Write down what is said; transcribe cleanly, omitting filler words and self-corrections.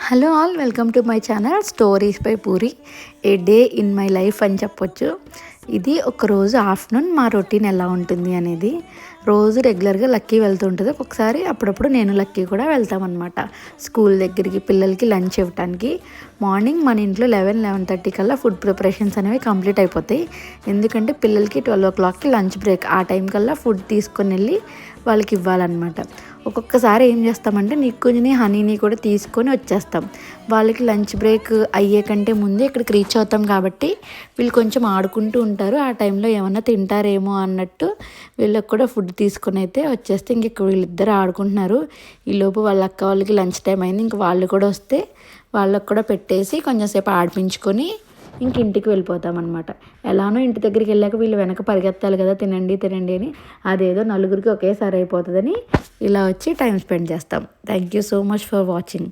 Hello all, welcome to my channel stories by puri. A day in my life అని చెప్పొచ్చు. ఇది ఒక రోజు ఆఫ్టర్నూన్ మా రొటీన్ ఎలా ఉంటుంది అనేది. రోజు రెగ్యులర్గా లక్కీ వెళ్తుంటుంది, ఒక్కొక్కసారి అప్పుడప్పుడు నేను లక్కీ కూడా వెళ్తామన్నమాట స్కూల్ దగ్గరికి పిల్లలకి లంచ్ ఇవ్వడానికి. మార్నింగ్ మన ఇంట్లో 11-11:30 కల్లా ఫుడ్ ప్రిపరేషన్స్ అనేవి కంప్లీట్ అయిపోతాయి. ఎందుకంటే పిల్లలకి 12 o'clockకి లంచ్ బ్రేక్, ఆ టైం కల్లా ఫుడ్ తీసుకొని వెళ్ళి వాళ్ళకి ఇవ్వాలన్నమాట. ఒక్కొక్కసారి ఏం చేస్తామంటే నిక్కుని హనీని కూడా తీసుకొని వచ్చేస్తాం. వాళ్ళకి లంచ్ బ్రేక్ అయ్యే కంటే ముందే ఇక్కడికి రీచ్ అవుతాం కాబట్టి వీళ్ళు కొంచెం ఆడుకుంటూ ఉంటారు. ఆ టైంలో ఏమన్నా తింటారేమో అన్నట్టు వీళ్ళకి కూడా ఫుడ్ తీసుకొని అయితే వచ్చేస్తే ఇంక వీళ్ళిద్దరు ఆడుకుంటున్నారు. ఈలోపు వాళ్ళ అక్క వాళ్ళకి లంచ్ టైం అయింది. ఇంక వాళ్ళు కూడా వస్తే వాళ్ళకి కూడా పెట్టేసి కొంచెంసేపు ఆడిపించుకొని ఇంక ఇంటికి వెళ్ళిపోతామన్నమాట. ఎలానో ఇంటి దగ్గరికి వెళ్ళాక వీళ్ళు వెనక పరిగెత్తాలి కదా, తినండి తినండి అని. అదేదో నలుగురికి ఒకేసారి అయిపోతుందని ఇలా వచ్చి టైం స్పెండ్ చేస్తాం. Thank you so much for watching.